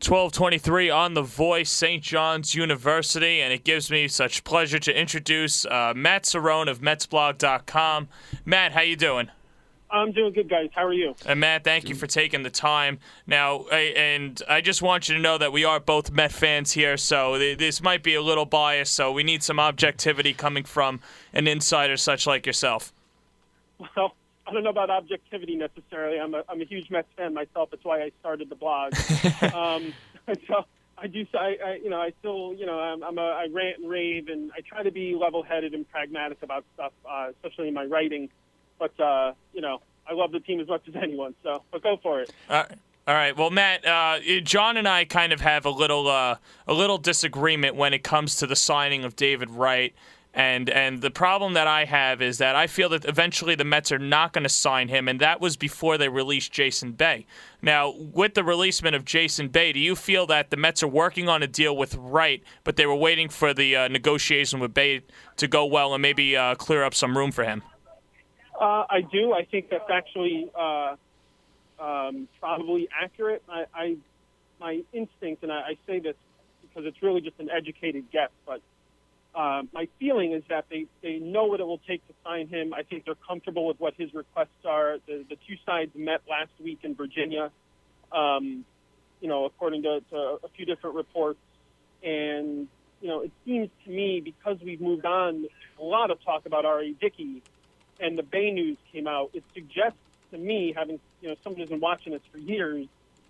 1223 on The Voice, St. John's University, and it gives me such pleasure to introduce Matt Cerrone of Metsblog.com. Matt, how you doing? I'm doing good, guys. How are you? And Matt, thank you for taking the time. Now, and I just want you to know that we are both Met fans here, so this might be a little biased, so we need some objectivity coming from an insider such like yourself. Well, I don't know about objectivity necessarily. I'm a huge Mets fan myself. That's why I started the blog. So I rant and rave, and I try to be level-headed and pragmatic about stuff, especially in my writing. But I love the team as much as anyone. But go for it. All right. Well, Matt, John and I kind of have a little disagreement when it comes to the signing of David Wright. And the problem that I have is that I feel that eventually the Mets are not going to sign him, and that was before they released Jason Bay. Now, with the releasement of Jason Bay, do you feel that the Mets are working on a deal with Wright, but they were waiting for the negotiation with Bay to go well and maybe clear up some room for him? I do. I think that's actually probably accurate. My instinct, and I say this because it's really just an educated guess, but my feeling is that they know what it will take to sign him. I think they're comfortable with what his requests are. The two sides met last week in Virginia, according to a few different reports. And, it seems to me, because we've moved on, a lot of talk about R.A. Dickey, and the Bay news came out, it suggests to me, having, someone who's been watching this for years,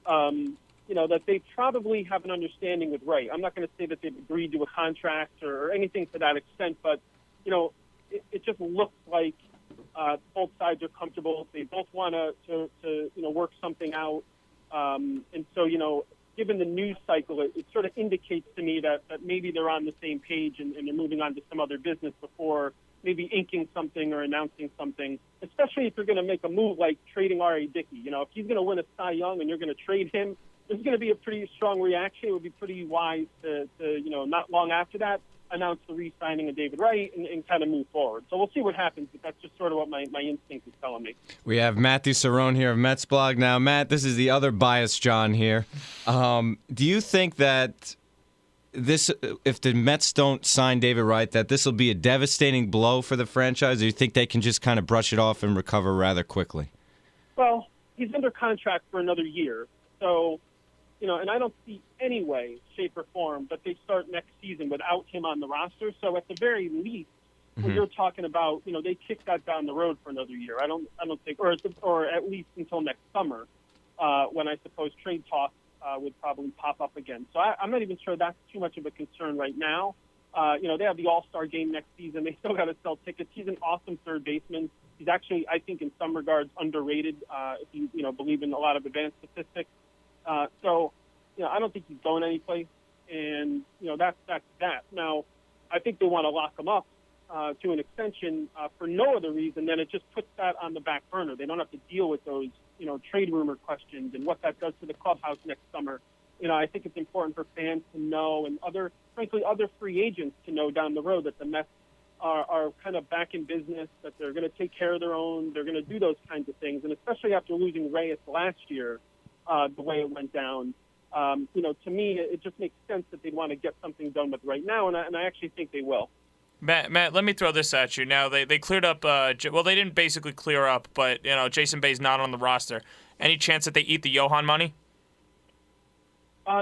that they probably have an understanding with Wright. I'm not going to say that they've agreed to a contract or anything to that extent, but, it just looks like both sides are comfortable. They both want to work something out. And so, given the news cycle, it sort of indicates to me that maybe they're on the same page and they're moving on to some other business before maybe inking something or announcing something, especially if you're going to make a move like trading R.A. Dickey. If he's going to win a Cy Young and you're going to trade him, there's going to be a pretty strong reaction. It would be pretty wise to not long after that, announce the re-signing of David Wright and kind of move forward. So we'll see what happens, but that's just sort of what my instinct is telling me. We have Matthew Cerrone here of Metsblog. Now, Matt, this is the other biased John here. Do you think that if the Mets don't sign David Wright, that this will be a devastating blow for the franchise, or do you think they can just kind of brush it off and recover rather quickly? Well, he's under contract for another year, so and I don't see any way, shape, or form that they start next season without him on the roster. So at the very least, when you're talking about, they kick that down the road for another year. I don't think, or at least until next summer, when I suppose trade talks would probably pop up again. So I'm not even sure that's too much of a concern right now. They have the All-Star game next season. They still got to sell tickets. He's an awesome third baseman. He's actually, I think, in some regards underrated if you believe in a lot of advanced statistics. So I don't think he's going anyplace, and that's that. Now, I think they want to lock him up to an extension for no other reason than it just puts that on the back burner. They don't have to deal with those trade rumor questions and what that does to the clubhouse next summer. I think it's important for fans to know, and other free agents to know down the road, that the Mets are kind of back in business, that they're going to take care of their own, they're going to do those kinds of things. And especially after losing Reyes last year, the way it went down, to me, it just makes sense that they'd want to get something done with right now, and I actually think they will. Matt, let me throw this at you. Now, they cleared up, they didn't basically clear up, but, Jason Bay's not on the roster. Any chance that they eat the Johan money?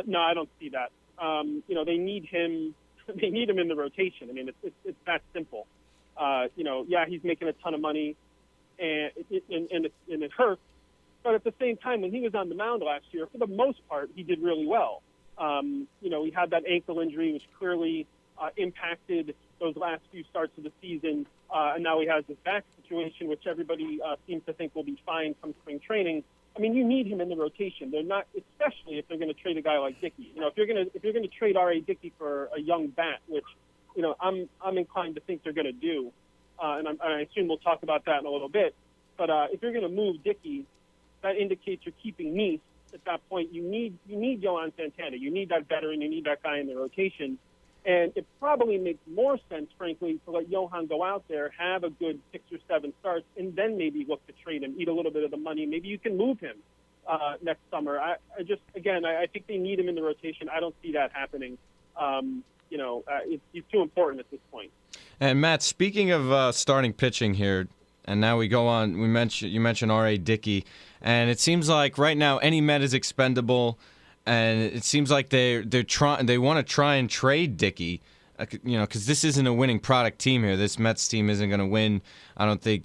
No, I don't see that. They need him. They need him in the rotation. I mean, it's that simple. He's making a ton of money, and it hurts. But at the same time, when he was on the mound last year, for the most part, he did really well. He had that ankle injury, which clearly impacted those last few starts of the season. And now he has this back situation, which everybody seems to think will be fine from spring training. I mean, you need him in the rotation. They're not, especially if they're going to trade a guy like Dickey. If you're going to trade R.A. Dickey for a young bat, which I'm inclined to think they're going to do, and I assume we'll talk about that in a little bit. But if you're going to move Dickey, that indicates you're keeping Nice. At that point, you need Yohan Santana. You need that veteran. You need that guy in the rotation. And it probably makes more sense, frankly, to let Johan go out there, have a good 6 or 7 starts, and then maybe look to trade him, eat a little bit of the money. Maybe you can move him next summer. I think they need him in the rotation. I don't see that happening. He's too important at this point. And Matt, speaking of starting pitching here, and now we go on. You mentioned R.A. Dickey, and it seems like right now any Met is expendable, and it seems like they want to try and trade Dickey, because this isn't a winning product team here. This Mets team isn't going to win. I don't think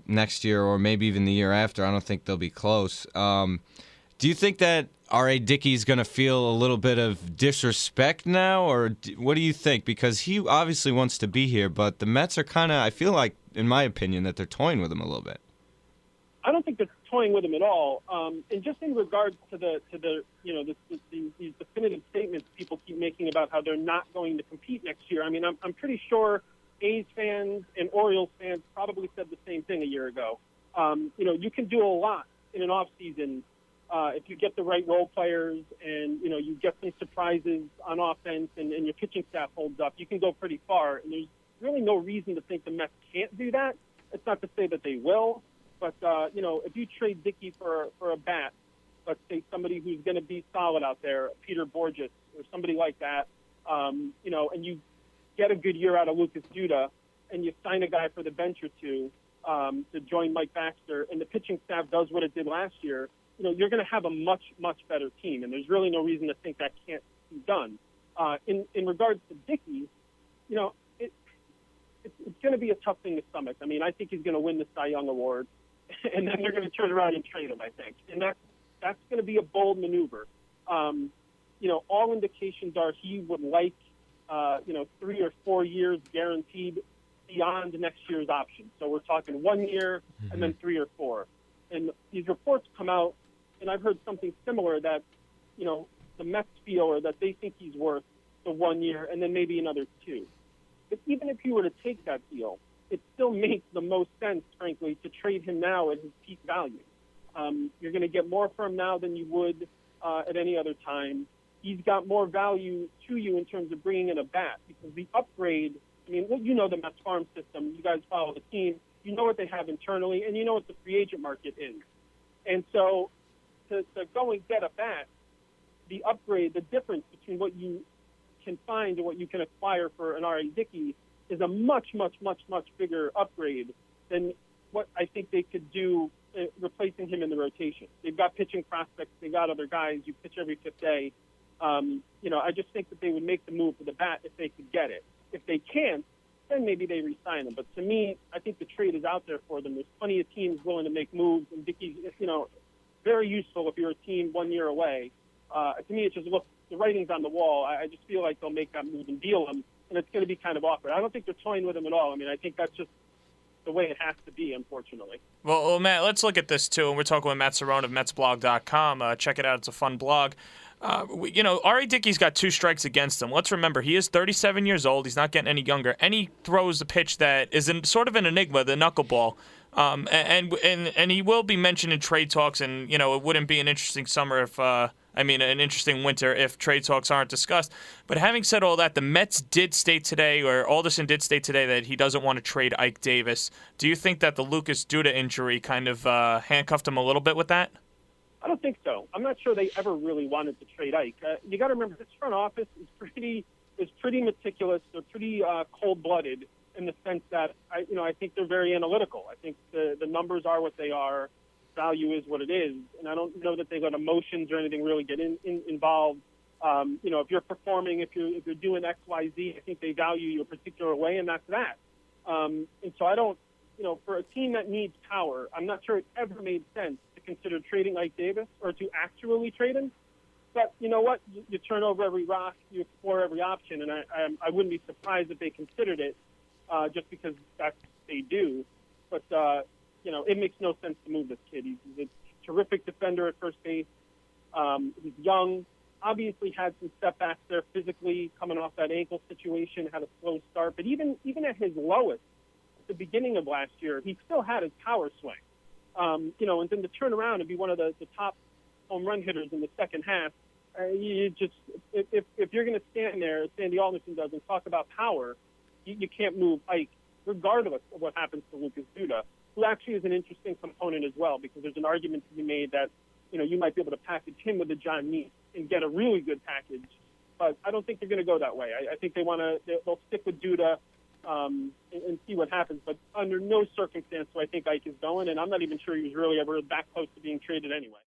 next year or maybe even the year after. I don't think they'll be close. Do you think that R.A. Dickey's going to feel a little bit of disrespect now, or what do you think? Because he obviously wants to be here, but the Mets are kind of, I feel like, in my opinion, that they're toying with him a little bit. I don't think they're toying with him at all. And just in regards to these definitive statements people keep making about how they're not going to compete next year. I mean, I'm pretty sure A's fans and Orioles fans probably said the same thing a year ago. You can do a lot in an off season if you get the right role players and you get some surprises on offense and your pitching staff holds up. You can go pretty far, and there's really no reason to think the Mets can't do that. It's not to say that they will. But, if you trade Dickey for a bat, let's say somebody who's going to be solid out there, Peter Borges or somebody like that, and you get a good year out of Lucas Duda and you sign a guy for the bench or two to join Mike Baxter, and the pitching staff does what it did last year, you're going to have a much, much better team. And there's really no reason to think that can't be done. In regards to Dickey, it's going to be a tough thing to stomach. I mean, I think he's going to win the Cy Young Award. And then they're going to turn around and trade him, I think. And that's going to be a bold maneuver. All indications are he would like, 3 or 4 years guaranteed beyond next year's option. So we're talking 1 year and then 3 or 4. And these reports come out, and I've heard something similar that, the Mets feel or that they think he's worth the 1 year and then maybe another 2. But even if you were to take that deal, it still makes the most sense, frankly, to trade him now at his peak value. You're going to get more for him now than you would at any other time. He's got more value to you in terms of bringing in a bat because the upgrade, the Mets farm system. You guys follow the team. You know what they have internally, and you know what the free agent market is. And so to go and get a bat, the upgrade, the difference between what you can find and what you can acquire for an R.A. Dickey is a much, much, much, much bigger upgrade than what I think they could do replacing him in the rotation. They've got pitching prospects. They got other guys. You pitch every fifth day. I just think that they would make the move for the bat if they could get it. If they can't, then maybe they re-sign him. But to me, I think the trade is out there for them. There's plenty of teams willing to make moves, and Dickey's, very useful if you're a team 1 year away. To me, it just looks, the writing's on the wall. I just feel like they'll make that move and deal him. And it's going to be kind of awkward. I don't think they're toying with him at all. I mean, I think that's just the way it has to be, unfortunately. Well, Matt, let's look at this, too. And we're talking with Matt Cerrone of Metsblog.com. Check it out. It's a fun blog. R.A. Dickey's got 2 strikes against him. Let's remember, he is 37 years old. He's not getting any younger. And he throws a pitch that is sort of an enigma, the knuckleball. And he will be mentioned in trade talks. And, it wouldn't be an interesting summer if an interesting winter if trade talks aren't discussed. But having said all that, the Mets did state today, or Alderson did state today, that he doesn't want to trade Ike Davis. Do you think that the Lucas Duda injury kind of handcuffed him a little bit with that? I don't think so. I'm not sure they ever really wanted to trade Ike. You got to remember, this front office is pretty meticulous. They're pretty cold-blooded in the sense that I think they're very analytical. I think the numbers are what they are. Value is what it is, and I don't know that they let emotions or anything really get involved. If you're performing, if you're doing X, Y, Z, I think they value you a particular way, and that's that. And so I don't, for a team that needs power, I'm not sure it ever made sense to consider trading Ike Davis or to actually trade him. But you know what? You turn over every rock, you explore every option, and I wouldn't be surprised if they considered it just because that's what they do. But it makes no sense to move this kid. He's a terrific defender at first base. He's young, obviously had some setbacks there physically coming off that ankle situation, had a slow start. But even at his lowest, at the beginning of last year, he still had his power swing. And then to turn around and be one of the top home run hitters in the second half, if you're going to stand there, as Sandy Alderson does, and talk about power, you can't move Ike, regardless of what happens to Lucas Duda, who actually is an interesting component as well, because there's an argument to be made that, you might be able to package him with a John Means and get a really good package. But I don't think they're going to go that way. I think they'll stick with Duda and see what happens. But under no circumstance do I think Ike is going, and I'm not even sure he was really ever that close to being traded anyway.